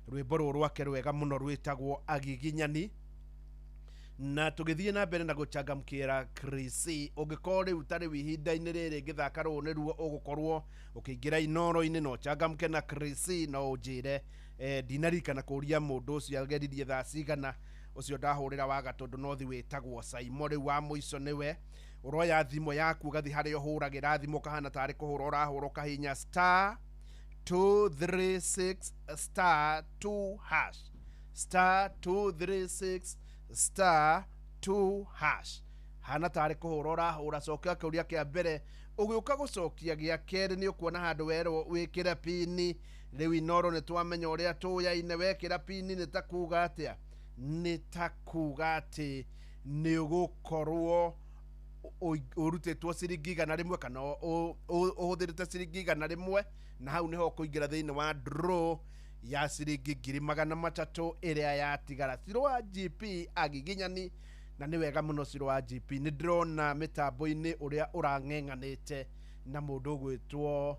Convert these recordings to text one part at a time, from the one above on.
rwimbo rwake rwega muno rwitagwo Agiginyani na tugithie na mbere na gucangamkira Chrissy ungikorwo riu tari wihinda-ini riri ngithaka ru ni ruo ugukorwo ukiingira inoro-ini no changamke na Chrissy no unjire ndinarikana kuria mundu ucio ageririe thaa cigana ucio ndahurira wa gatundu nothi witagwo Saimo riu wa muico niwe uroya thimo yaku ugathi hari uhuragira thimo kahana tari kuhura urahura ukahinya star 236 star 2 hash star 236 star 2 hash hana tari kuhura urahura cokia kuria kia mbere ugiuka gucokia gia keri ni ukuona handu wero wikira pini riu inoro ni twamenya uria tuyaine wekira pini ni takuga atia ni takuga ati ni ugukorwo urutetwo ciringi 100 kana uhuthirite ciringi 100 na hau niho kuingira thiini wa draw ya ciringi 300 iria yatigara ciro wa GP Agiginyani na ni wega muno ciro wa GP ni drona mitambo-ini uria urang'eng'anite na mundu gwitwo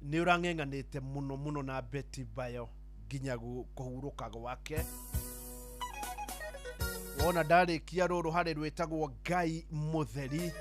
ni urang'eng'anite muno na Betty Bayo nginya kuhuruka gwake wona ndarikia ruru hari rwitagwo Ngai Mutheri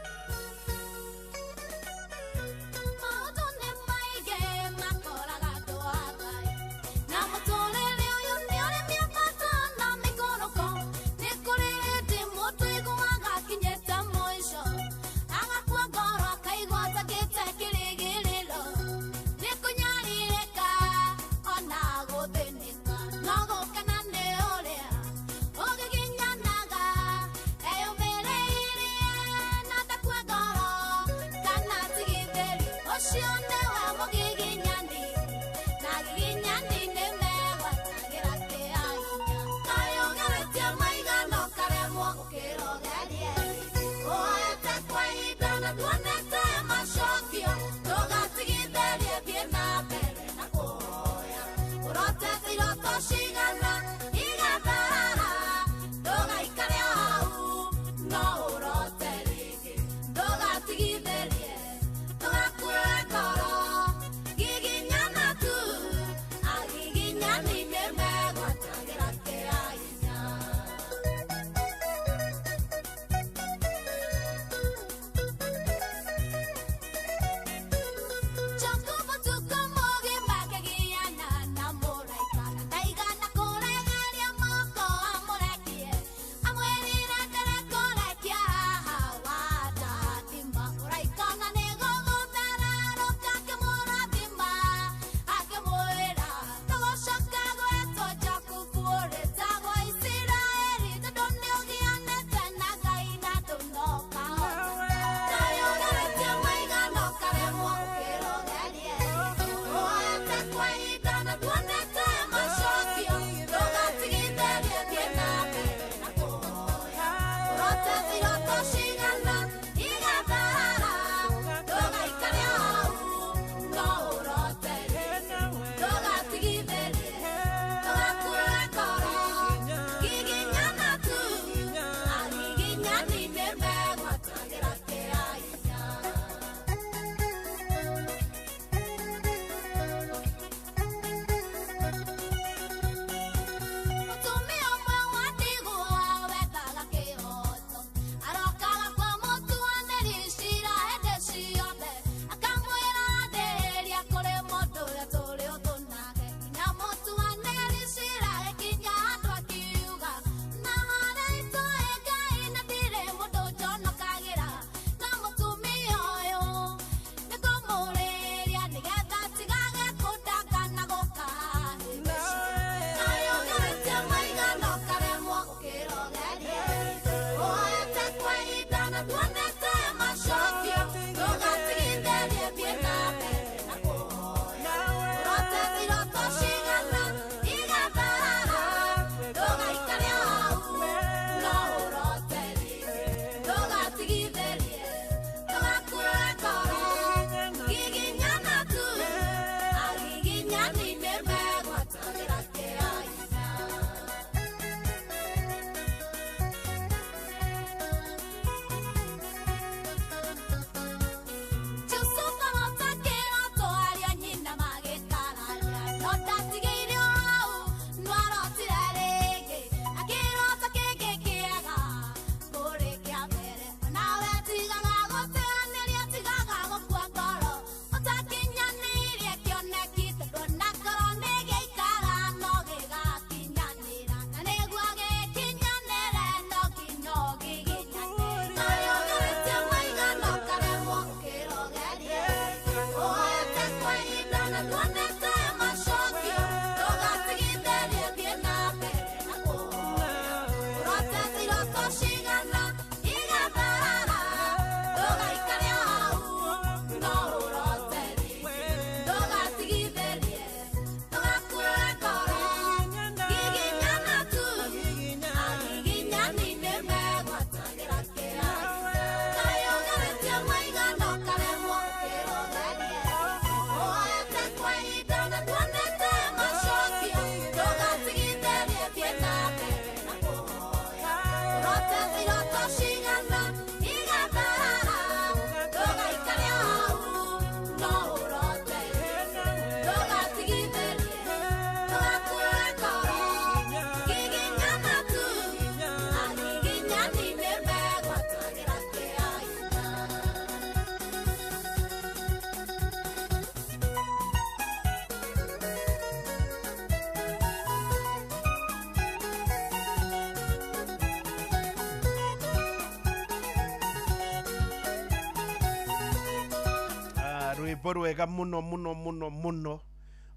rwimbo rwega muno muno muno muno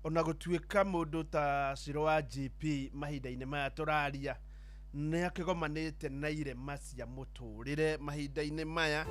ona gutuika mundu ta Ciro wa GP mahinda-ini maya turaria ni akigomanite na irema cia muturire mahinda-ini maya.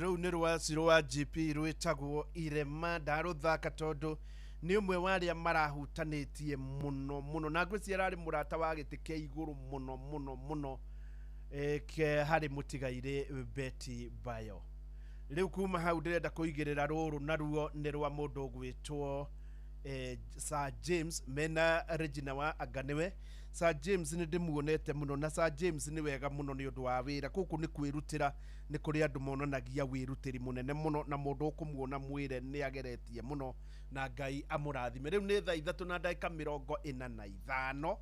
Rau nĩ rwa Ciro wa GP rwĩtagwo irema ndarũthaka tondu nĩ ũmwe wa arĩa marahutanĩtie muno muno na ngwĩciria arĩ mũrata wa gĩtĩ kĩa igũrũ muno muno muno harĩ mũtigairĩ Betty Bayo. Rĩu kuma hau ndĩrenda kũigĩrĩra rũrũ naruo nĩ rwa mũndũ gwĩtwo Sir James mena Regina wa Anganiwe. Sir James nĩ ndĩmuonete muno na Sir James nĩ wega muno nĩ ũndũ wa wĩra gũkũ nĩ kwĩrutĩra nĩ kũrĩ andũ monanagia wĩrutĩri mũnene muno na mũndũ ũkũmuona mwĩre nĩ ageretie muno na Ngai amũrathime. Rĩu nĩ thaa 3:45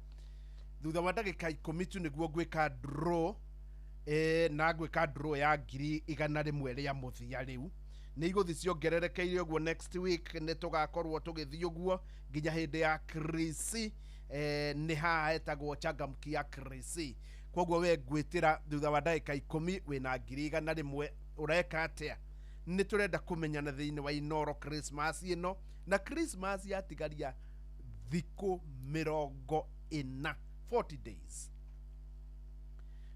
thutha wa ndagĩka 10 tu nĩguo ngwĩka draw na ngwĩka draw ya 100,000 rĩa mũthia. Rĩu nĩ igũthi ciongererekeire ũguo next week nĩ tũgakorwo tũgĩthiĩ ũguo nginya hĩndĩ ya Krisi. Nĩ haha hetagwo changamkia Krisi. Koguo we ngwĩtĩra thutha wa ndagĩka 10 wĩna 100,000 ũreka atĩa. Nĩ tũrenda kũmenyana thĩinĩ wa Inoro Christmas ĩno na Christmas yatigaria thikũ 40 40 days.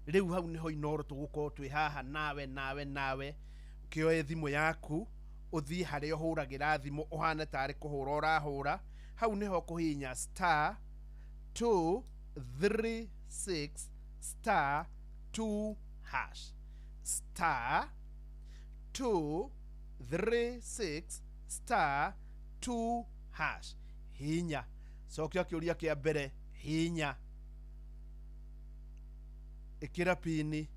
Rĩu hau nĩho Inoro tũgũkorwo twĩ haha nawe kĩoe thimũ yaku ũthiĩ harĩa ũhũragĩra thimũ ũhane tarĩ kũhũra ũrahũra. Hau nĩho kũhihinya *236*2# *236*2# hinya. Cokia kĩũria kĩa mbere hinya ĩkĩra pini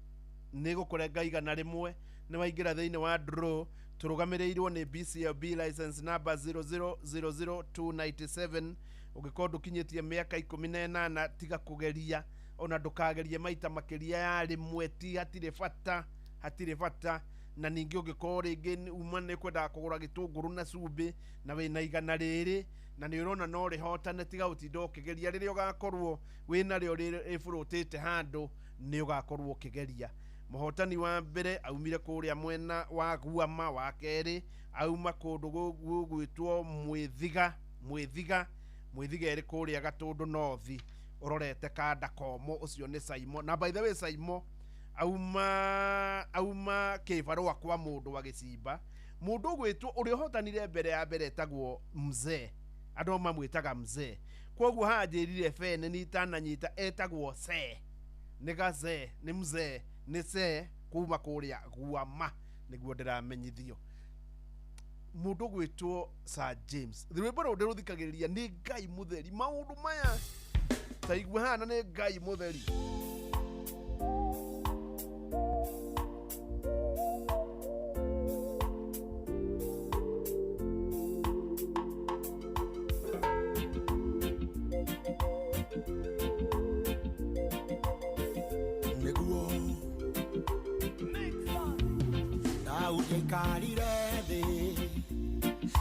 nĩ gũkũrenga 100 nĩ waingĩra thĩinĩ wa draw. Tũrũgamĩrĩirwo nĩ BCLB license number 0000297. Ũngĩkorwo ndũkinyĩtie mĩaka 18 tiga kũgeria ona ndũkagerie maita makĩria ya rĩmwe ti hatirĩ bata. Na ningĩ ũngĩkorwo rĩngĩ uma nĩ kwendaga kũgũra gĩtũngũrũ na cumbĩ na wĩna 100 na nĩ ũrona no rĩhotane tiga ũtinda ũkĩgeria. Rĩrĩa ũgakorwo wĩna rĩo rĩbũrũtĩte handũ nĩ ũgakorwo ũkĩgeria. Mũhotani wa mbere aumire kũrĩa mwena wa Guama, wa kerĩ auma kũndũ gwĩtwo Mwĩthiga ĩrĩ kũrĩa Gatũndũ North ũrorete kanda komo ũcio nĩ Saimo. Na by the way Saimo auma kĩbarũa kwa mũndũ wa Gĩcimba. Mũndũ gwĩtwo ũrĩa ũhotanire mbere ya mbere etagwo Mzee andũ mamwĩtaga mzee. Koguo hanjĩrire fene ni itananyita etagwo se nĩ gaze nĩ mzee nĩ se kuma kũrĩa guama nĩguo ndĩramenyithio. Mũndũ gwĩtwo Sir James, rwĩmbo rũu ndĩrũthikagĩrĩria nĩ Ngai mũtheri. Maũndũ maya ta igua hana nĩ Ngai mũtheri.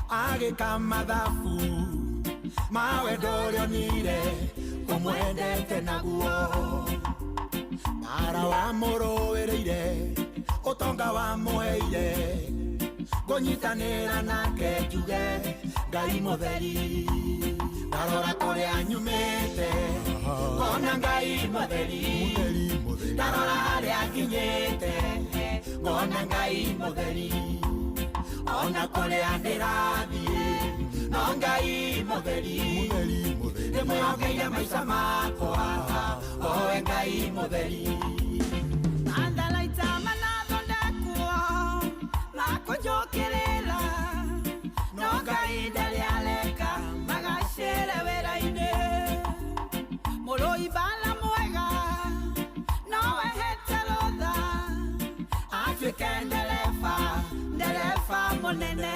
Agika mathabu mawe ndorionire umwendete naguo mara wa muruwirire utonga wa muheire kunyitanira nake njuge Ngai mutheri ndarora kuria nyumite ngona Ngai mutheri ndarora haria nginyite ngona Ngai mutheri ona kuria ndirathie no Ngai mutheri ndimwĩhokeire maica makwa owe Ngai mutheri andalaita manathondekwo makũnjũkĩrĩra no Ngai ndarĩ areka magacĩre wĩra-inĩ mũrũi bala mwega nowe hete rũtha atuĩke ndereba mũnene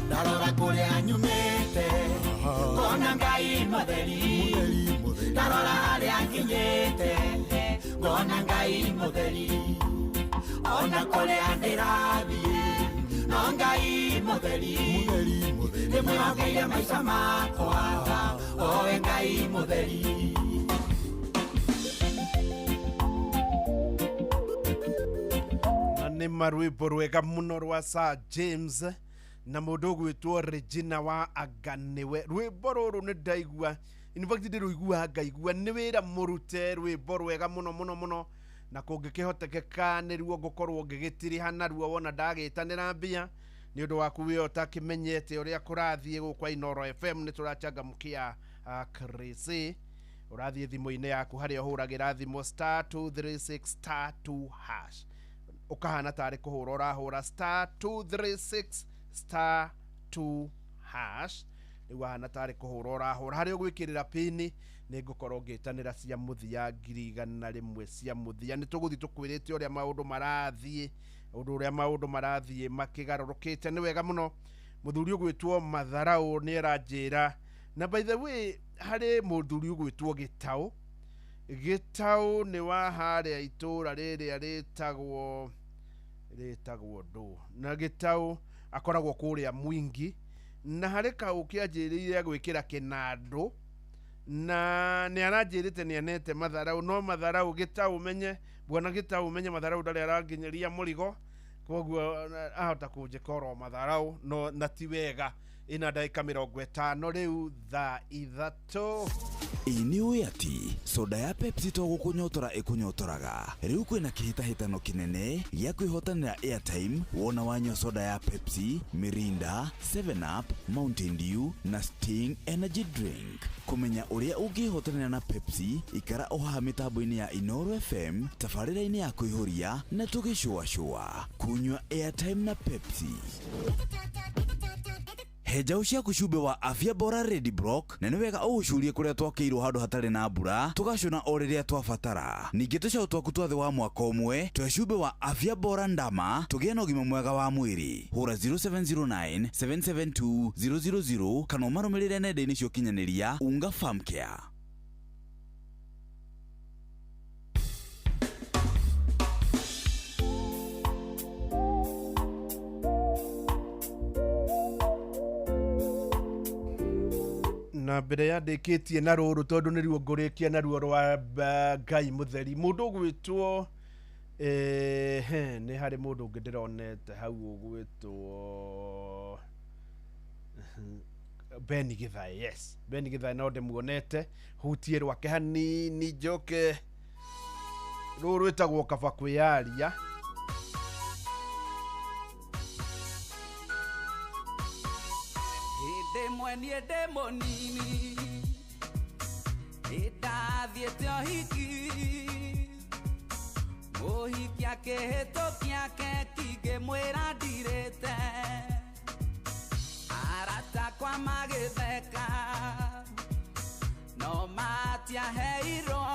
ndarora kũrĩa nyumĩte ngona Ngai mutheri ndarora harĩa nginyĩte ngona Ngai mutheri ona kũrĩa ndĩrathiĩ no Ngai mutheri ndĩmwĩhokeire maica makwa owe Ngai mutheri. Nĩ marwĩmbo rwega mũno rwa Sir James na mũndũ gwĩtwo Regina wa Aganiwe. Rwĩmbo rũrũ nĩ ndaigua, in fact ndĩrũigua ngaigua nĩ wĩra mũrute, rwĩmbo rwega mũno mũno mũno, na kũngĩkĩhotekeka nĩruo ngũkorwo ngĩgĩtiriha naruo wona ndagĩtanĩra mbia nĩ ũndũ waku wĩ ũtakimenyete ũrĩa kũrathiĩ gũkwa Inooro FM. Nĩ tũrachangamkia Chris ũrathiĩ thimũ-inĩ yaku harĩa ũhũragĩra thimũ *236*2#. Ukahana tarĩ kũhũra ũrahũra *236*2#. Rĩu ahana tarĩ kũhũra ũrahũra harĩa ũgwĩkĩrĩra pini nĩ ngũkorwo ngĩtanĩra cia mũthia 1,100 cia mũthia. Nĩ tũgũthiĩ tũkwĩrĩte ũrĩa maũndũ marathiĩ, ũndũ ũrĩa maũndũ marathiĩ makĩgarũrũkĩte. Nĩ wega mũno. Mũthuri ũgwĩtwo Matharaũ nĩ aranjĩra, na by the way harĩ mũthuri ũgwĩtwo Gĩtaũ nĩ wa harĩa itũra rĩrĩa rĩtagwo ndũ, na Gĩtaũ akoragwo kũrĩa Mwingi, na harĩ kaũ kĩanjĩrĩire gwĩkĩra kĩnandũ, na nĩ aranjĩrĩte nĩ anete Matharaũ, no Matharaũ Gĩtaũ umenye, bwana Gĩtaũ umenye Matharaũ ndarĩ aranginyeria mũrigo, koguo ahota kũnjĩkora Matharaũ no na ti wega. Ina ndagĩka 50 rĩu thaa 3. Nĩ ũĩ atĩ soda ya Pepsi to gũkũnyotora ĩkũnyotoraga. Rĩu kwĩna kĩhĩtahĩtano kĩnene gĩa kwĩhotanĩra airtime wona wanyua soda ya Pepsi, Mirinda, 7up, Mountain Dew na Sting Energy Drink. Kũmenya ũrĩa ũngĩhotanĩra na Pepsi, ikara ohaha mĩtambo-inĩ ya Inooro FM, tabarĩra-inĩ ya kwĩhoria na tũgĩcũacũa. Kunyua airtime na Pepsi. Hejau ciaku cumbe wa Afya Bora Red Block, na nĩ wega ũũcurie kũrĩa twakĩirwo handũ hatarĩ na mbura, tũgacũna o rĩrĩa twabatara. Ningĩ tũcaũ twaku twa thĩ wa mwaka ũmwe, twa cumbe wa Afya Bora Ndama, tũgĩe na ũgima mwega wa mwĩrĩ. Hũra 0709 772 000 kana ũmarũmĩrĩre nenda-inĩ cia ũkinyanĩria Unga Farm Care. Na mbere ya ndĩkĩtie na rũrũ tondũ nĩruo ngũrĩkia naruo rwa Ngai mũtheri. Mũndũ ũgwĩtwo nĩ harĩ mũndũ ũngĩ ndĩronete hau ũgwĩtwo Beni Gĩthaĩ. Yes, Beni Gĩthaĩ no ndĩmuonete, hutie rwake hanini njoke. Rũrũ rwĩtagwo Kaba Kwĩyaria. Amwe nie demonini Itathiete ohiki Mohiki akehetoki ake kingĩmwĩra ndirĩte Arata kwa magĩtheka No matiaheirwo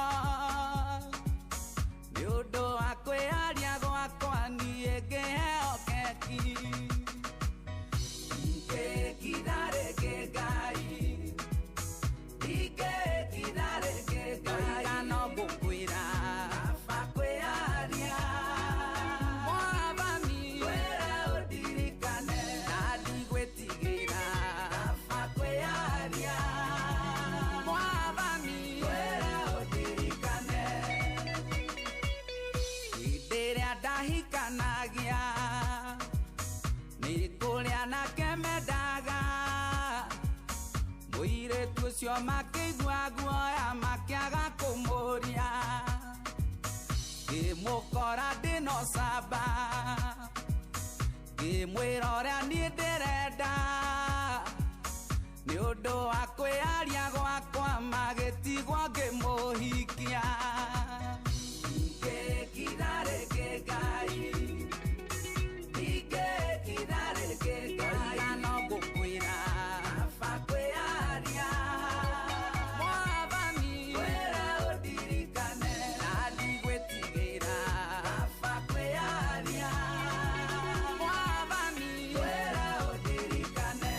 Nĩ ũndũ wa kwĩyaria gwakwa niĩ ngĩheo keki Ikĩkitharĩkĩ Ngai Ikĩkitharĩkĩ Ngai No ngũkwĩra kaba kwĩyaria Mwathani wĩra ũndirikane Na ndigwĩtigĩra kaba kwĩyaria Mwathani wĩra ũndirikane Hĩndĩ ĩrĩa ndahikanagia Nĩ kũrĩa nake mendaga Mũirĩtu ũcio makĩigua guoya makĩaga kũmũria Ngĩmũkora ndĩno camba Ngĩmwĩra ũrĩa niĩ ndĩrenda Nĩ ũndũ wa kwĩyaria gwakwa magĩtigwo ngĩmũhikia Ikĩkitharĩkĩ Ngai Ikĩkitharĩkĩ Ngai No ngũkwĩra kaba kwĩyaria Mwathani wĩra ũndirikane Na ndigwĩtigĩra kaba kwĩyaria Mwathani wĩra ũndirikane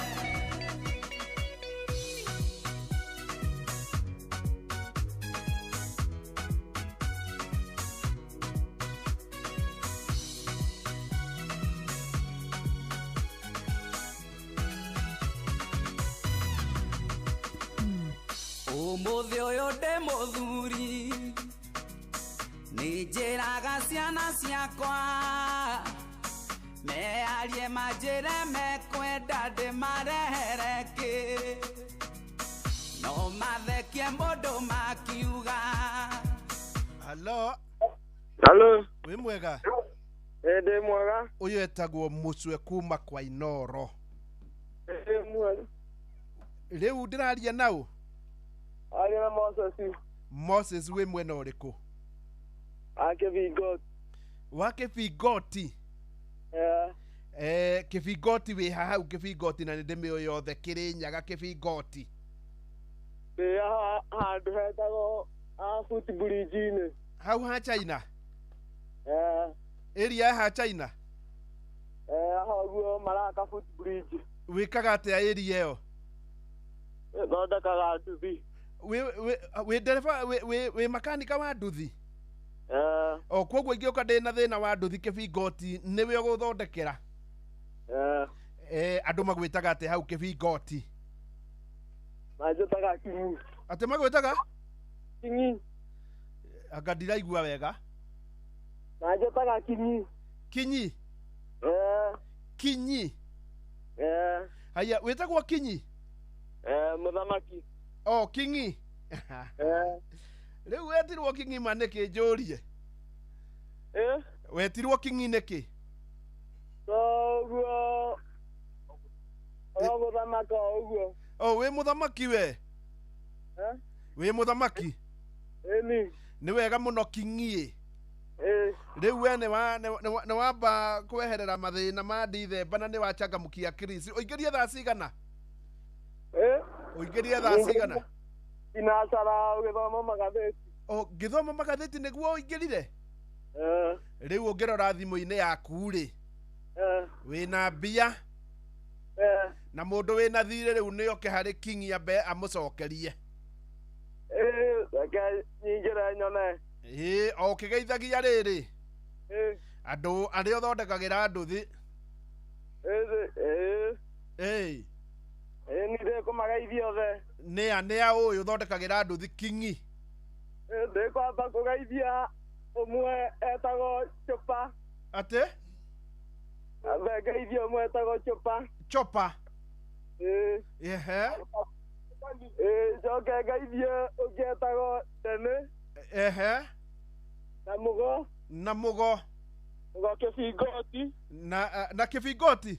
Ũmũthĩ ũyũ ndĩ mũthuri Nĩ njĩraga ciana ciakwa Mearie manjĩre mekwenda ndĩmarehere kĩ No mathekie mũndũ makiuga Hello, Halo, wĩ mwega? ndĩ mwega. Ũyũ etagwo Mũcwe kuma kwa Inoro. Ndĩ mwega. Rĩu ndĩraria naũ? Aria na Moses. Moses wĩ mwena ũrĩkũ? Kĩbingoti. Wa Kĩbingoti? Kĩbingoti wĩ hau Kĩbingoti na nĩ ndĩmĩũĩ yothe Kĩrĩnyaga Kĩbingoti. Ndĩ handũ hetagwo Footbridge-inĩ. Hau ha China? Area ha China? Hau maraka Footbridge. Wĩkaga atĩa area ĩyo? Thondekaga nduthi. Wĩ ndereba wĩ makanika wa nduthi? O kwoguo ingĩũka ndĩna thĩna wa nduthi Kĩbingoti nĩwe ũgũthondekera? Andũ magwĩtaga atĩ hau Kĩbingoti? Manjĩtaga Kinyi. Atĩ magwĩtaga? Kinyi. Anga ndiraigua wega. Manjĩtaga Kinyi. Kinyi? Kinyi? Haya, wĩtagwo Kinyi? Mũthamaki. O, Kinyi? Rĩu wetirwo Kinyi ma nĩkĩ njũrie? Wetirwo Kinyi nĩkĩ? Ũguo. Mũthamaki ũguo. O, wĩ mũthamaki we? Wĩ mũthamaki? Ĩni. Nĩ wega mũno Kinyi. Rĩu we nĩ wamba kweherera mathĩna ma ndithemba na nĩ wachangamkia Chris. Ũingĩrie thaa cigana? Ũingĩrie thaa cigana? Inacara ũgĩthoma magathĩti. O, ngĩthoma magathĩti nĩguo ũingĩrire? Rĩu ũngĩrora thimũ-inĩ yaku rĩ? Wĩna mbia? Na mũndũ wĩna thirĩ rĩu nĩ oke harĩ Kinyi ambe amũcokerie. Nyingĩre nyone. O ũkĩgeithagia rĩrĩ? Andũ arĩa ũthondekagĩra nduthi? Nĩ ndĩkũmageithia othe. Nĩa ũyũ ũthondekagĩra nduthi Kinyi? Ndĩkwamba kũgeithia ũmwe etagwo Chupa. Atĩ? Ngeithia ũmwe etagwo Chupa. Chopa? Njoke ngeithie ũngĩ etagwo Tene. Na Mũgo. Na Mũgo? Mũgo Kĩbingoti. Na Kĩbingoti?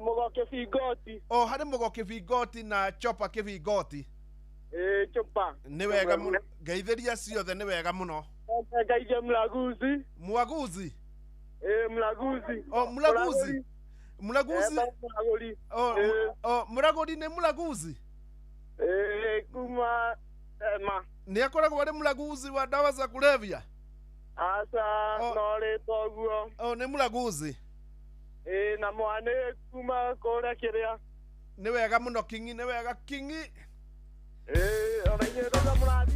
Mugo Kibigoti. O harĩ Mugo Kibigoti na Chopa Kibigoti. Chopa. Nĩ wega mũno. Ngeithĩria ciothe nĩ wega mũno. Ngeithia Mlaguzi. Mwaguzi. Mlaguzi. O Mlaguzi. Mlaguzi. Mlaguri. Mlaguri nĩ Mlaguzi. Kuma ma. Nĩ akoragwo arĩ Mlaguzi wa dawa za kulevya. Asa nore toguo. Nĩ Mlaguzi. Na mwane kuma kũrĩa kĩrĩa. Nĩ wega mũno Kingi, nĩ wega Kingi. Oraigĩrwo mũrathi.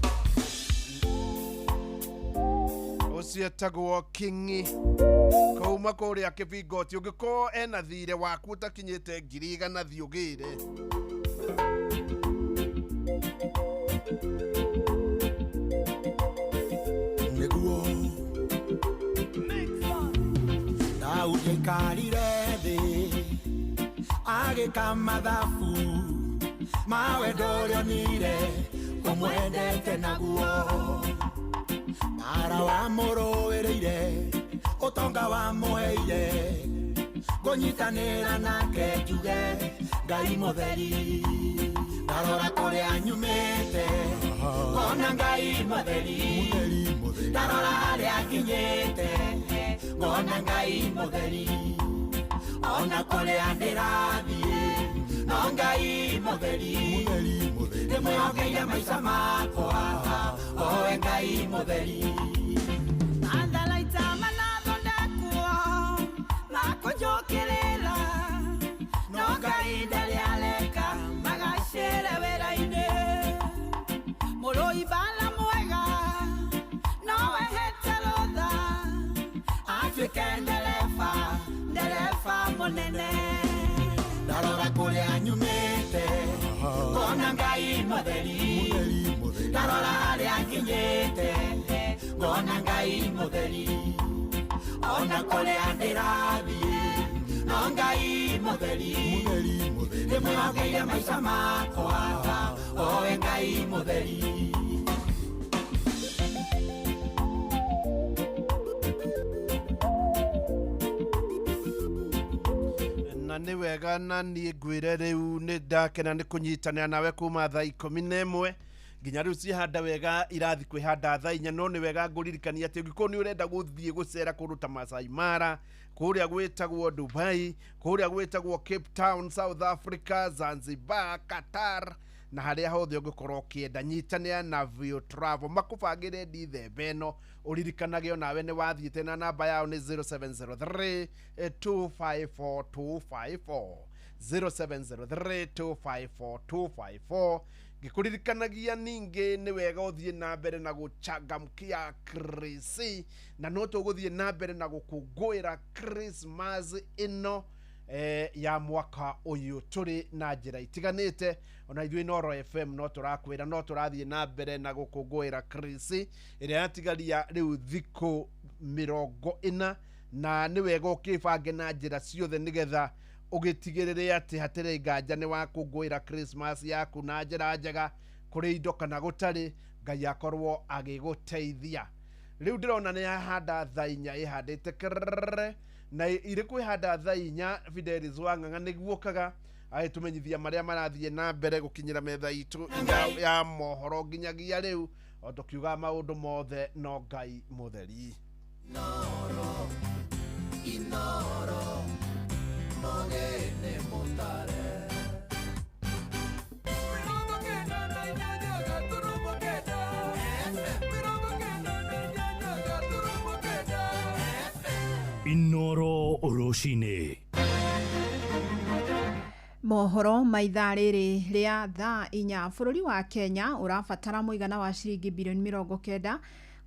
Ũcio etagwo Kingi. Kauma kũrĩa Kibigoti, ũngĩkorwo ena thirĩ waku ũtakinyĩte 100 thiũgĩre. Nĩguo Daudi karire thĩ agĩka mathabu mawe ndũrĩonire ũmwendete naguo mara wamũrũĩrĩire ũtonga wamũheire ngũnyitanĩra nake njuge Ngai mũtheri ndarora kũrĩa nyumĩte ngona Ngai mũtheri ndarora harĩa nginyĩte ngona Ngai mũtheri ona kũrĩa ndĩrathiĩ no Ngai mũtheri ndĩmwĩhokeire maica makwa owe Ngai mũtheri Andalaita manathondekwo makũnjũkĩrĩra no Ngai ndarĩ areka magacĩre wĩra-inĩ mũrũi bala mwega nowe hete rũtha atuĩke ndereba mũnene ndarora kũrĩa nyumĩte ngona Ngai mũtheri ndarora harĩa nginyĩte ngona Ngai mũtheri ona kũrĩa ndĩrathiĩ no Ngai mũtheri ndĩmwĩhokeire maica makwa owe Ngai mũtheri Na nĩ wega na niĩ ngwĩre rĩu nĩ ndakena nĩ kũnyitanĩra nawe kuma thaa 11 nginya rĩu ciĩhanda wega irathi kwĩhanda thaa 4 no nĩ wega ngũririkania atĩ ũngĩkorwo nĩ ũrenda gũthiĩ gũcera kũndũ ta Masai Mara kũrĩa gwĩtagwo Dubai kũrĩa gwĩtagwo Cape Town South Africa Zanzibar Qatar na harĩa hothe ũngĩkorwo ũkĩenda nyitanĩra na Vio Travel makũbangĩre ndithemba ĩno ũririkanage onawe nĩ wathiĩte na namba yao nĩ 0703 254 0703 254 254 ngĩkũririkanagia ningĩ nĩ wega ũthiĩ na mbere na gũchangamkia Krisi na no tũgũthiĩ na mbere na gũkũngũĩra Christmas ĩno ya mwaka ũyũ tũrĩ na njĩra itiganĩte ona ithuĩ Noro FM no tũrakwĩra no tũrathiĩ na mbere na gũkũngũĩra Krisi ĩrĩa yatigaria rĩu thikũ 40 na nĩ wega ũkĩbange na njĩra ciothe nĩgetha ũgĩtigĩrĩre atĩ hatirĩ nganja nĩ wakũngũĩra Christmas yaku na njĩra njega kũrĩ indo kana gũtarĩ Ngai akorwo agĩgũteithia rĩu ndĩrona nĩ yahanda thaa 4 ĩhandĩte krrrr na irĩ kwĩhanda thaa 4 Fidelis Wang'ang'a nĩguokaga agĩtũmenyithia marĩa marathiĩ na mbere gũkinyĩra metha itũ ya mohoro nginyagia rĩu o tũkiuga maũndũ mothe no Ngai mũtheri Inoro Mogene Motare Inoro Oroshine Mohoro maithaa rĩrĩ rĩa thaa 4 bũrũri wa Kenya ũrabatara mũigana wa ciringi bilioni 90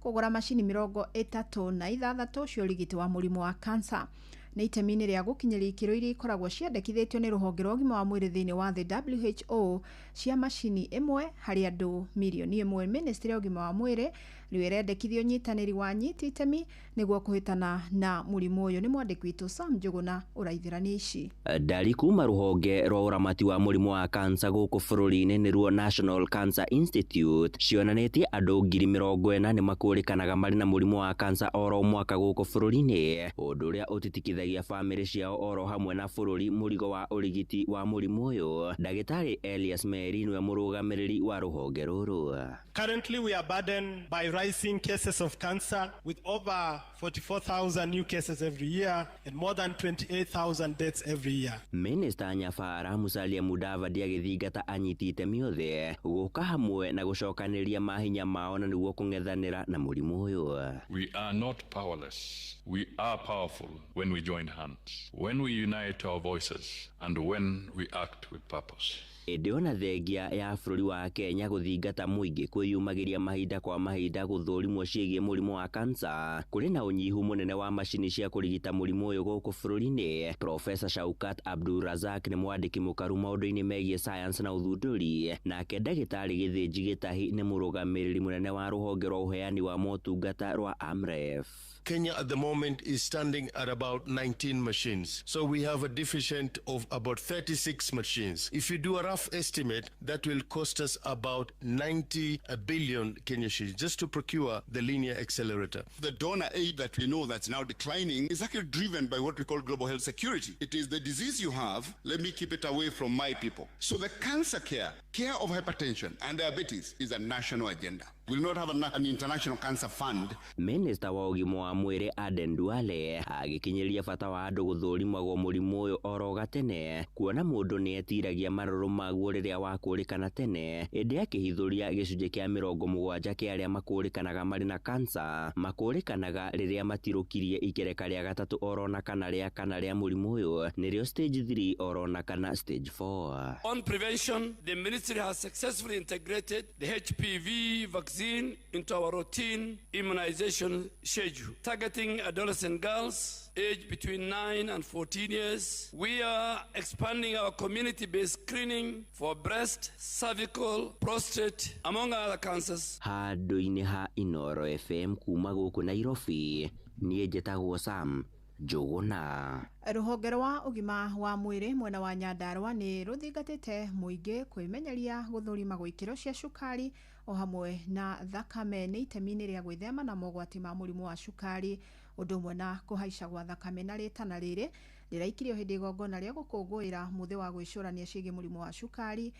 kũgũra macini 36 cia ũrigiti wa mũrimũ wa kansa nĩ itemi-inĩ rĩa gũkinyĩria ikĩro iria ikoragwo ciandĩkithĩtio nĩ rũhonge rwa ũgima wa mwĩrĩ thĩinĩ wa the WHO cia macini ĩmwe harĩ andũ milioni 1. Ministry ya ũgima wa mwĩrĩ rĩu ĩrendekithio nyitanĩri wa nyiti itemi nĩguo kũhĩtana na mũrimũ ũyũ. Nĩ mwandĩki witũ Sam Njũgũna ũraithĩrania ici. Ndari kuma rũhonge rwa ũramati wa mũrimũ wa kansa gũkũ bũrũri-inĩ nĩruo National Cancer Institute cionanĩtie andũ 40,000 nĩ makũrĩkanaga marĩ na mũrimũ wa kansa oro mwaka gũkũ bũrũri-inĩ, ũndũ ũrĩa ũtitikithagia atiganagĩa famĩlĩ ciao oro hamwe na bũrũri mũrigo wa ũrigiti wa mũrimũ ũyũ. Ndagĩtarĩ Elias Meri nĩwe mũrũgamĩrĩri wa rũhonge rũrũ. Currently we are burdened by rising cases of cancer with over 44,000 new cases every year and more than 28,000 deaths every year. Minister Nyabara Musalia Mudavadi agĩthingata anyiti itemi othe gũka hamwe na gũcokanĩria mahinya mao na nĩguo kũng'ethanĩra na mũrimũ ũyũ. We are not powerless. We are powerful when we join hands, when we unite our voices, and when we act with purpose. Ndiona thengia ya bũrũri wa Kenya gũthingata mũingĩ kwĩyumagĩria mahinda kwa mahinda gũthũrimwo ciĩgiĩ mũrimũ wa kansa. Kũrĩ na ũnyihu mũnene wa macini cia kũrigita mũrimũ ũyũ gũkũ bũrũri-inĩ. Professor Shaukat Abdulrazak nĩ mwandĩki mũkaru maũndũ-inĩ megiĩ science na ũthundũri. Nake ndagĩtarĩ Gĩthĩnji Gĩtahi nĩ mũrũgamĩrĩri mũnene wa rũhonge rwa ũheani wa motungata rwa AMREF. Kenya at the moment is standing at about 19 machines. So we have a deficit of about 36 machines. If you do a rough estimate, that will cost us about 90 billion Kenya shillings just to procure the linear accelerator. The donor aid that we know that's now declining is actually driven by what we call global health security. It is the disease you have, let me keep it away from my people. So the cancer care of hypertension and diabetes is a national agenda. We will not have an international cancer fund. Minister wa ũgima wa mwĩrĩ Aden Duale agĩkinyĩria bata wa andũ gũthũrimagwo mũrimũ ũyũ oro gatene, kuona mũndũ nĩ etiragia marũrũ maguo rĩrĩa wakũrĩkana tene. Ĩndĩ akĩhithũria gĩcunjĩ kĩa 70 kĩa arĩa makũrĩkanaga marĩ na kansa makũrĩkanaga rĩrĩa matirũkirie ikereka rĩa gatatũ oro na kana rĩa mũrimũ ũyũ nĩrĩo stage 3 oro na kana stage 4. On prevention, the ministry has successfully integrated the HPV vaccine into our routine immunization schedule, targeting adolescent girls aged between 9 and 14 years. We are expanding our community-based screening for breast, cervical, prostate, among other cancers. Handũ-inĩ ha Inoro FM kuma gũkũ Nairobi, niĩ njĩtagwo Sam Njũgũna. Rũhonge rwa ũgima wa mwĩrĩ mwena wa Nyandarua nĩ rũthingatĩte mũingĩ kwĩmenyeria gũthũrima gũikĩro cia cukari o hamwe na thakame nĩ itemi-inĩ rĩa gwĩthema na mogwati ma mũrimũ wa cukari, ũndũ ũmwe na kũhaica gwa thakame na rĩtana rĩrĩ rĩraikirio hĩndĩ igongona rĩa gũkũngũĩra mũthĩ wa gwĩcũrania ciĩgiĩ mũrimũ wa cukari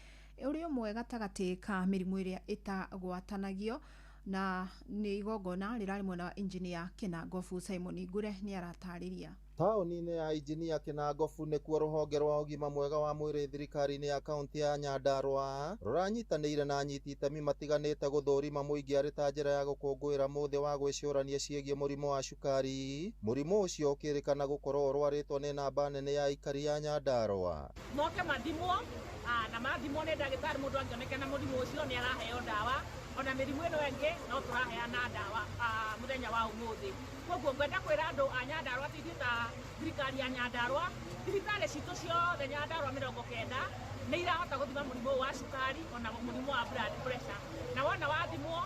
ũrĩ ũmwe gatagatĩ ka mĩrimũ ĩrĩa ĩtagwatanagio, na nĩ igongona rĩrarĩ mwena wa engineer Kinangofu. Simon Ngure nĩ aratarĩria. Taũni-inĩ ya engineer Kinangofu nĩkuo rũhonge rwa ũgima mwega wa mwĩrĩ thirikari-inĩ ya kaunti ya Nyandarua rũranyitanĩire na anyiti itemi matiganĩte gũthũrima mũingĩ arĩ ta njĩra ya gũkũngũĩra mũthĩ wa gwĩcũrania ciĩgiĩ mũrimũ wa cukari. Mũrimũ ũcio ũkĩrĩkana gũkorwo ũrwarĩtwo nĩ namba nene ya aikari ya Nyandarua. Moke mathimwo na mathimwo nĩ ndagĩtarĩ, mũndũ angĩonekana mũrimũ ũcio nĩ araheo ndawa, ona mĩrimũ ĩno ĩngĩ no tũraheana ndawa mũthenya wa ũmũthĩ. Koguo ngwenda kwĩra andũ a Nyandarua atĩ ithuĩ ta thirikari ya Nyandarua, thibitarĩ citũ ciothe Nyandarua 90 nĩ irahota gũthima mũrimũ wa cukari ona mũrimũ wa blood pressure, na wona wathimwo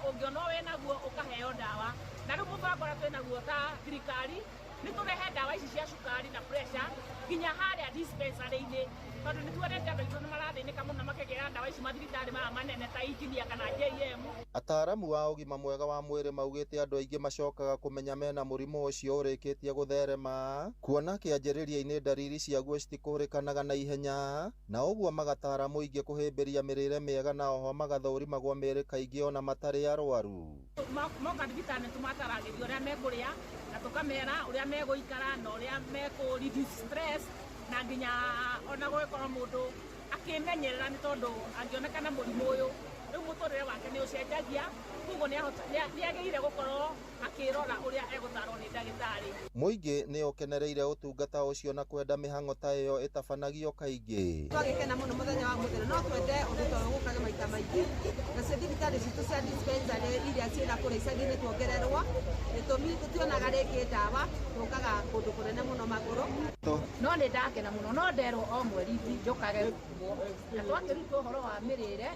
ũngĩona wĩnaguo ũkaheo ndawa. Na rĩu mũbango ũrĩa twĩnaguo ta thirikari nĩ tũrehe ndawa ici cia cukari na pressure nginya harĩa dispensary-inĩ, tondũ nĩ tuonete andũ aitũ nĩ marathĩnĩka mũno makĩgĩra ndawa ici mathibitarĩ maya manene ta Injinia kana JM. Ataaramu wa ũgima mwega wa mwĩrĩ maugĩte andũ aingĩ macokaga kũmenya mena mũrimũ ũcio ũrĩkĩtie gũtherema, kuona kĩanjĩrĩria-inĩ ndariri ciaguo citikũrĩkanaga na ihenya, na ũguo magatara mũingĩ kũhĩmbĩria mĩrĩre mĩega na oho magathũrimagwo mĩĩrĩ kaingĩ ona matarĩ arwaru. Moka thibitarĩ tũmataragĩria ũrĩa mekũrĩa na tũkamera ũrĩa megũikara na ũrĩa reduce stress, na nginya ona gũgĩkorwo mũndũ akĩmenyerera, nĩ tondũ angĩonekana mũrimũ ũyũ rĩu mũtũrĩre wake nĩ ũcenjagia, koguo nĩ agĩrĩire gũkorwo akĩrora ũrĩa egũtarwo nĩ ndagĩtarĩ. Mũingĩ nĩ ũkenereire ũtungata ũcio na kwenda mĩhang'o ta ĩyo ĩtabanagio kaingĩ. Twagĩkena mũno mũthenya wa mũthenya, no twende ũndũ ta ũyũ gũkage maita maingĩ, nacio thibitarĩ citũ cia dispensary iria ciĩna kũrĩa icagi-inĩ tuongererwo, gĩtũmi tũtionaga rĩngĩ ndawa, tũkaga kũndũ kũnene mũno magũrũ. No nĩ ndakena mũno, no nderwo o mweri njũkage kuo, na twakĩrutwo ũhoro wa mĩrĩre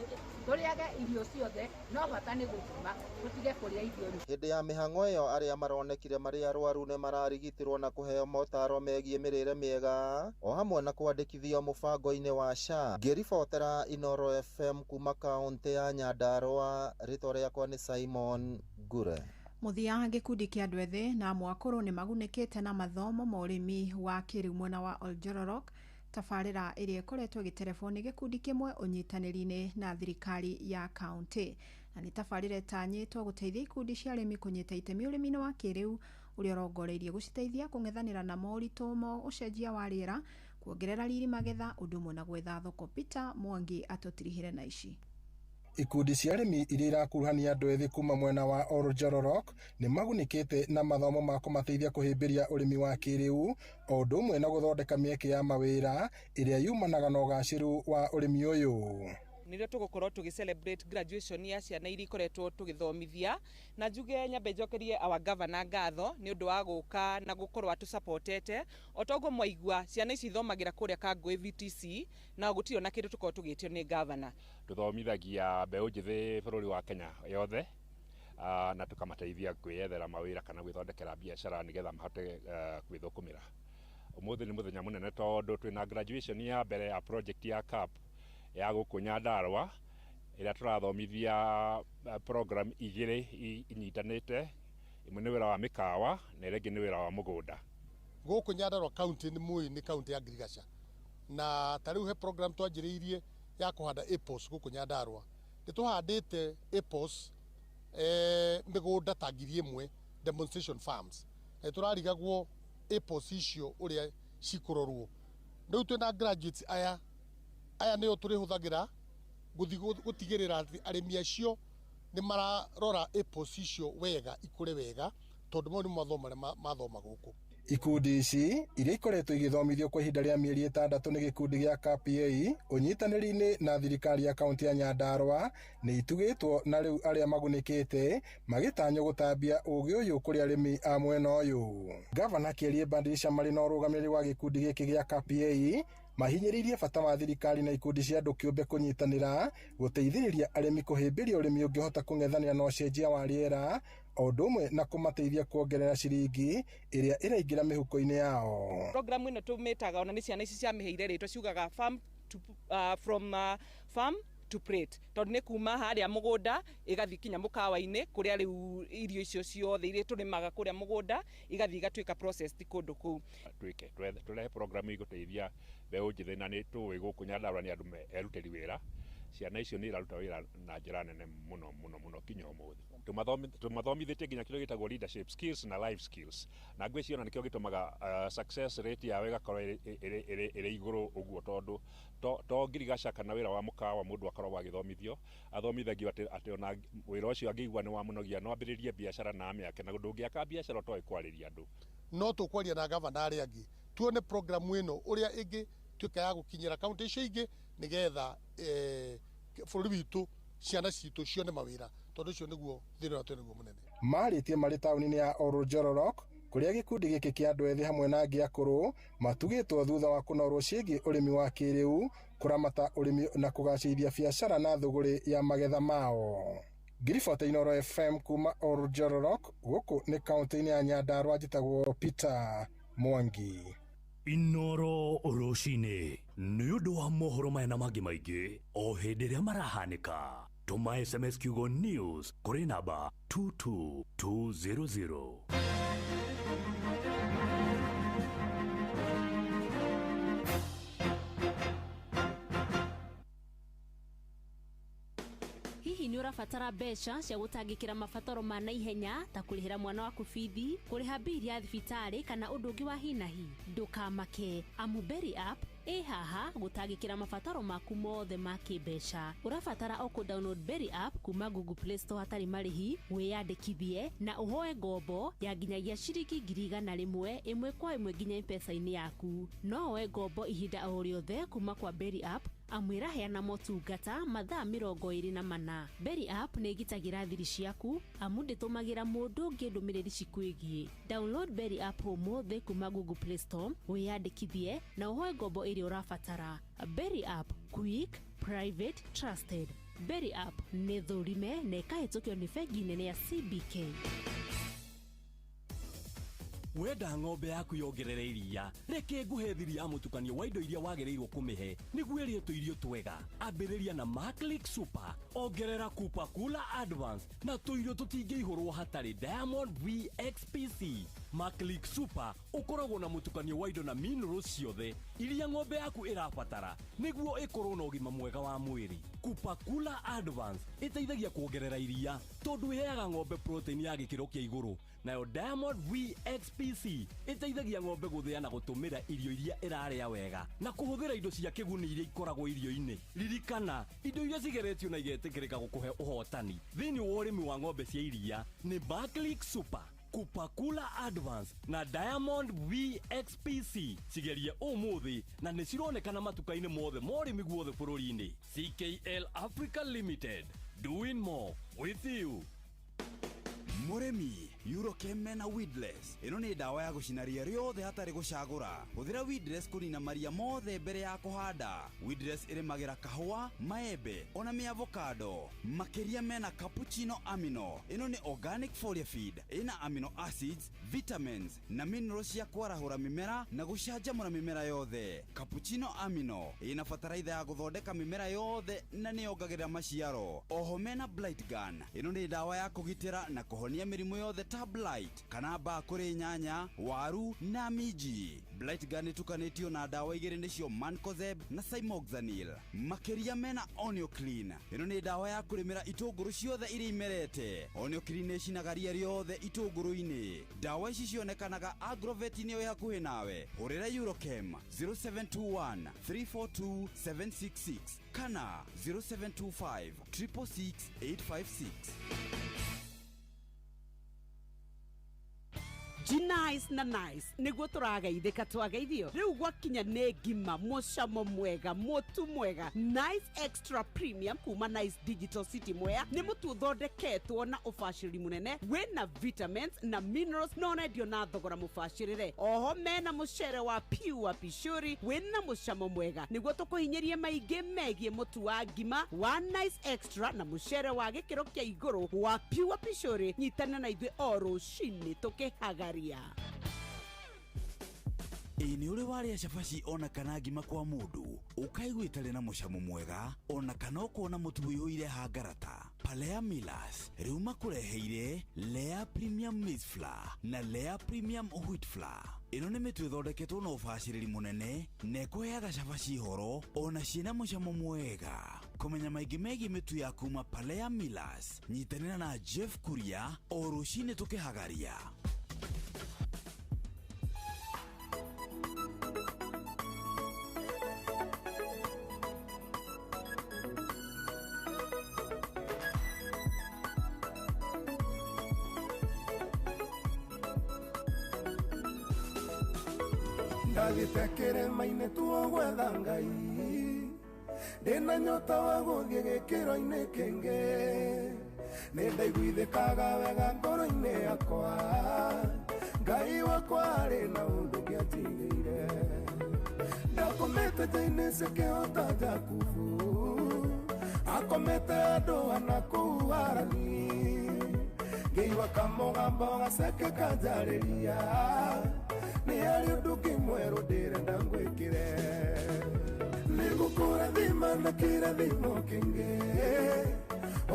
tũrĩage irio ciothe, no bata nĩ gũthima tũtige kũrĩa irio. Hĩndĩ ya mĩhang'o ĩyo arĩa maronekire marĩ arwaru nĩ mararigitirwo na kũheo motaro megiĩ mĩrĩre mĩega o hamwe na kwandĩkithio mũbango-inĩ wa SHA. Ngĩribotera Inoro FM kuma kaunti ya Nyandarua, rĩtwa rĩakwa nĩ Simon Ngure. Muthia gikundi kia andu ethĩ na mwakũrũ nĩ magunĩkĩte na mathomo ma ũrĩmi wa kĩrĩu mwena wa Oljororok, tabarĩra ĩrĩa ĩkoretwo ĩgĩterebwo nĩ gĩkundi kĩmwe ũnyitanĩri-inĩ na thirikari ya kaunti. Na nĩ tabarĩra ĩtanyĩtwo gũteithia ikundi cia arĩmi kũnyita itemi ũrĩmi-inĩ wa kĩrĩu ũrĩa ũrongoreirie gũciteithia kũng'ethanĩra na moritũ ma ũcenjia wa rĩera, kuongerera riri magetha, ũndũ ũmwe na gwetha thoko. Peter Mwangi atũtirihĩre na ici. Ikundi cia arĩmi iria irakuruhania andũ ethĩ kuma mwena wa Oljororok nĩ magunĩkĩte na mathomo ma kũmateithia kũhĩmbĩria ũrĩmi wa kĩrĩu, o ũndũ ũmwe na gũthondeka mĩeke ya mawĩra ĩrĩa yumanaga na ũgacĩru wa ũrĩmi ũyũ. Nĩrĩo tũgũkorwo tũgĩ-celebrate graduation ya ciana iria ikoretwo tũgĩthomithia, na njuge nyambe njokerie our governor ngatho nĩ ũndũ wa gũka na gũkorwo atũsupportete. O toguo mwaigua ciana ici ithomagĩra kũrĩa Kangũĩ VTC, na gũtirĩ ona kĩndũ tũkorwo tũgĩtio nĩ governor. Tũthomithagia mbeũ njĩthĩ bũrũri wa Kenya yothe, na tũkamateithia kwĩyethera mawĩra kana gwĩthondekera biacara nĩgetha mahote gwĩthũkũmĩra. Ũmũthĩ nĩ mũthenya mũnene tondũ twĩna graduation ya mbere ya project ya CAP ya gũkũ Nyandarua, ĩrĩa tũrathomithia program igĩrĩ inyitanĩte, imwe nĩ wĩra wa mĩkawa na ĩrĩa ĩngĩ nĩ wĩra wa mũgũnda. Gũkũ Nyandarua county nĩ county ya Girigaca, na tarĩu he program twanjĩrĩirie ya kũhanda apples gũkũ Nyandarua. Nĩ tũhandĩte apples mĩgũnda ta 1,000 demonstration farms. Tũrarigagwo apples icio ũrĩa cikũrorwo. Rĩu twĩna graduates aya nĩo tũrĩhũthagĩra gũtigĩrĩra atĩ arĩmi acio nĩ mararora apples icio wega, ikũre wega, tondũ mau nĩ mathomo marĩa mathoma gũkũ. Ikundi ici iria ikoretwo igĩthomithio kwa ihinda rĩa mĩeri 6 nĩ gĩkundi gĩa KPA ũnyitanĩri-inĩ na thirikari ya kaunti ya Nyandarua nĩ itugĩtwo, na rĩu arĩa magunĩkĩte magĩtanywo gũtambia ũgĩ ũyũ kũrĩ arĩmi a mwena ũyũ. Gavana Kĩerie Bandirisha marĩ na ũrũgamĩrĩri wa gĩkundi gĩkĩ gĩa KPA mahinyĩrĩirie bata wa thirikari na ikundi cia andũ kĩũmbe kũnyitanĩra gũteithĩrĩria arĩmi kũhĩmbĩria ũrĩmi ũngĩhota kũng'ethanĩra na ũcenjia wa rĩera, o ũndũ ũmwe na kũmateithia kuongerera ciringi ĩrĩa ĩraingĩra mĩhuko-inĩ yao. Programu ĩno tũmĩtaga, ona nĩ ciana ici ciamĩheire rĩtwa, ciugaga from farm to plate, tondũ nĩ kuma harĩa mũgũnda ĩgathiĩ kinya mũkawa-inĩ kũrĩa rĩu irio icio ciothe iria tũrĩmaga kũrĩa mũgũnda igathiĩ igatuĩka processed kũndũ kũu. Tũrehe programu igũteithia mbeũ njĩthĩ, na nĩ tũĩ gũkũ Nyandarua nĩ andũ erutĩri wĩra. Ciana icio nĩ iraruta wĩra na njĩra nene mũno kinya ũmũthĩ. Tũmathomithĩtie nginya kĩrĩa gĩtagwo leadership skills na life skills, na ngwĩciria nĩkĩo gĩtũmaga success rate yao ĩgakorwo ĩrĩ igũrũ ũguo, tondũ to Girigaca kana wĩra wa mũkawa mũndũ akoragwo agĩthomithio, athomithagio atĩ ona wĩra ũcio angĩigua nĩ wamũnogia no ambĩrĩrie biacara na amĩake, na ndũngĩaka biacara ũtoĩ kwarĩria andũ. No tũkwaria na gavana arĩa angĩ tuone programu ĩno ũrĩa ĩngĩ tuĩka ya gũkinyĩra kaunti icio ingĩ, nĩgetha bũrũri witũ ciana citũ cione mawĩra, tondũ ũcio nĩguo thĩna watũ nĩguo mũnene. Marĩtie marĩ taũni-inĩ ya Oljororok, kũrĩa gĩkundi gĩkĩ kĩa andũ ethĩ hamwe na angĩ akũrũ matugĩtwo thutha wa kũnorwo ciĩgiĩ ũrĩmi wa kĩrĩu, kũramata ũrĩmi na kũgacĩrithia biacara na thũgũrĩ ya magetha mao. Ngiribota Inooro FM kuma Oljororok, gũkũ nĩ kaunti-inĩ ya Nyandarua, njĩtagwo Peter Mwangi. Inooro rũcinĩ nĩ ũndũ wa mohoro maya na mangĩ maingĩ o hĩndĩ ĩrĩa marahanĩka. Tũma SMS kiugo news kũrĩ namba 22200. Hihi nĩ ũrabatara mbeca cia gũtangĩkĩra mabataro ma naihenya ta kũrĩhĩra mwana waku bithi, kũrĩha bili ya thibitarĩ kana ũndũ ũngĩ wa hi na hi? Ndũkamake, amu Berry app ĩ haha gũtangĩkĩra mabataro maku mothe ma kĩmbeca. Ũrabatara o kũ-download Berry app kuma Google Play Store hatarĩ marĩhi, wĩyandĩkithie na ũhoe ngombo ya nginyagia ciringi 100 ĩmwe kwa ĩmwe nginya M-Pesa-inĩ yaku. No oe ngombo ihinda o rĩothe kuma kwa Berry app, amu ĩraheana motungata mathaa 24. Berry app nĩ ĩgitagĩra thiri ciaku, amu ndĩtũmagĩra mũndũ ũngĩ ndũmĩrĩri cikwĩgiĩ. Download Berry app ũmũthĩ kuma Google Play Store, wĩyandĩkithie na ũhoe ngombo ĩrĩa ũrabatara. Berry app, quick, private, trusted. Berry app nĩ thũrime na ĩkahĩtũkio nĩ bengi nene ya CBK. wenda ng'ombe yaku yongerere iria reke nguhe thiri ya mũtukanio wa indo iria wagĩrĩirwo kũmĩhe nĩguo ĩrĩe tũirio twega. Ambĩrĩria na Maclick Super, ongerera Kupa Kula Advance na tũirio tũtingĩihũrwo hatarĩ Diamond VXPC. Maclick Super ũkoragwo na mũtukanio wa indo na minerals ciothe iria ng'ombe yaku ĩrabatara nĩguo ĩkorwo na ũgima mwega wa mwĩrĩ. Kupa Kula Advance ĩteithagia kuongerera iria tondũ ĩheaga ng'ombe protein ya gĩkĩro kĩa igũrũ, nayo Diamond VXPC ĩteithagia ng'ombe gũthĩa na gũtũmĩra irio iria ĩrarĩa wega na kũhũthĩra indo cia kĩguni iria ikoragwo irio-inĩ. Ririkana, indo iria cigeretio na igetĩkĩrĩka gũkũhe ũhotani thĩinĩ wa ũrĩmi wa ng'ombe cia iria nĩ Maclick Super, Kupa Kula Advance na Diamond VXPC. Cigerie ũmũthĩ na nĩ cironekana matuka-inĩ mothe ma ũrĩmi guothe bũrũri-inĩ. CKL Africa Limited, doing more with you. Mũrĩmi, Eurochem mena Weedless. Ĩno nĩ ndawa ya gũcina ria rĩothe hatarĩ gũcagũra. Hũthĩra Weedless kũnina maria mothe mbere ya kũhanda. Weedless ĩrĩmagĩra kahũa, maembe, ona mĩavocado. Makĩria mena Cappuccino Amino. Ĩno nĩ organic foliar feed. Ĩna amino acids, vitamins na minerals cia kwarahũra mĩmera na gũcanjamũra mĩmera yothe. Cappuccino Amino ĩna bataraitha ya gũthondeka mĩmera yothe na nĩyongagĩrĩra maciaro. Oho mena Blight Gun. Ĩno nĩ ndawa ya kũgitĩra na kũhonia mĩrimũ yothe ta blight kana mbaa kũrĩ nyanya, waru na minji. Blight Gun ĩtukanĩtio na ndawa igĩrĩ nĩcio Mancozeb na Cymoxanil. Makĩria mena Onio Clean. Ĩno nĩ ndawa ya kũrĩmĩra itũngũrũ ciothe iria imerete. Onio Clean ĩcinaga ria riothe itũngũrũ-inĩ. Ndawa ici cionekanaga Agrovet-inĩ ĩrĩ hakuhĩ nawe. Hũrĩra Eurochem 0721 342 766 kana 0725 666 856. G-Nice na Nice nĩguo tũrageithĩka twageithio. Rĩu gwakinya nĩ ngima, mũcamo mwega, mũtu mwega. Nice Extra Premium kuma Nice Digital City Mwea nĩ mũtu ũthondeketwo na ũbacĩrĩri mũnene, wĩna vitamins na minerals na ũrendio na thogora mũbacĩrĩre. Oho mena mũcere wa Pure Pishori wĩna mũcamo mwega, nĩguo tũkũhinyĩrie maingĩ megiĩ mũtu wa ngima wa Nice Extra na mũcere wa gĩkĩro kĩa igũrũ wa Pure Pishori. Nyitana na ithuĩ o rũcinĩ tũkĩhagaria. Nĩ ũrĩ warĩa cabaci ona kana ngima kwa mũndũ ũkaigua itarĩ na mũcamo mwega ona kana ũkona mũtu wĩihũire hangarata. Palea Millers rĩu makũreheire Lea Premium Maize Flour na Lea Premium Wheat Flour. Ĩno nĩ mĩtu ĩthondeketwo na ũbacĩrĩri mũnene na ĩkũheaga cabaci horo ona ciĩna mũcamo mwega. Kũmenya maingĩ megiĩ mĩtu ya kuma Palea Millers, nyitanĩra na Jeff Kuria o rũcinĩ tũkĩhagaria. Ndathĩte kĩrĩma-inĩ tuogwetha Ngai, ndĩna nyota wa gũthiĩ gĩkĩro-inĩ kĩngĩ, nĩndaiguithĩkaga wega ngoro-inĩ yakwa, Ngai wakwa arĩ na ũndũ ngĩatigĩire. Ndakomete nja-inĩ cia kĩhota Jakubu, akomete andũ ana kũu Harani, ngĩigua kamũgambo gaceke kanjarĩria, nĩ harĩ ũndũ kĩmwerũ ndĩrenda ngwĩkĩre. Nĩngũkũrathima na kĩrathimo kĩngĩ,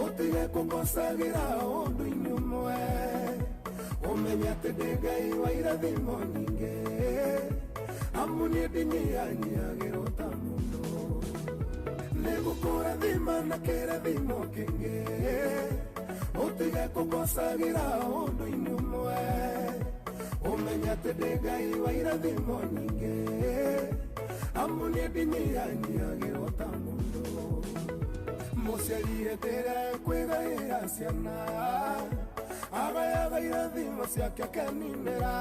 ũtige kũngocagĩra ũndũ-inĩ ũmwe, ũmenye atĩ ndĩ Ngai wa irathimo nyingĩ, amu niĩ ndinyihanyiagĩrwo ta mũndũ. Nĩngũkũrathima na kĩrathimo kĩngĩ, ũtige kũngocagĩra ũndũ-inĩ ũmwe, ũmenye atĩ ndĩ Ngai wa irathimo nyingĩ, amu niĩ ndinyihanyiagĩrwo ta mũndũ. Mũciari hĩndĩ ĩrĩa kwĩgaĩra ciana, agayaga irathimo ciake akeninĩra,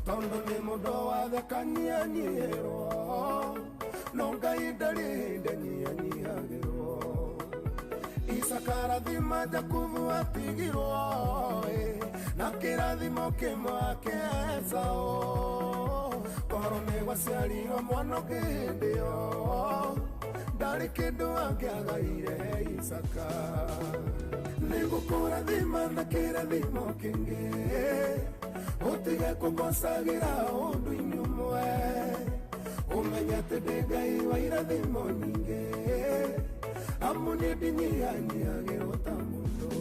tondũ nĩ mũndũ wothe kanyihanyiĩrwo, no Ngai ndarĩ hĩndĩ anyihanyihagĩrwo. Isaka arathima Jakubu atigirwo, na kĩrathimo kĩmwe akĩeca korwo nĩ gwaciarirwo mwana ũngĩ hĩndĩ ĩyo, ndarĩ kĩndũ angĩagaire Isaka. Nĩngũkũrathima na kĩrathimo kĩngĩ, utige kungocagira undu-ini umwe umenya ati ndi ngai wa irathimo nyingi amu ni ndinyihanyiagirwo ta mundu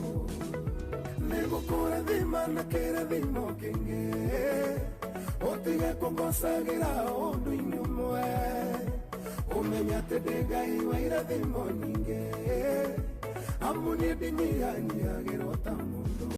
nigukurathima na kirathimo kingi utige kungocagira undu-ini umwe umenya ati ndi ngai wa irathimo nyingi amu ni ndinyihanyiagirwo ta mundu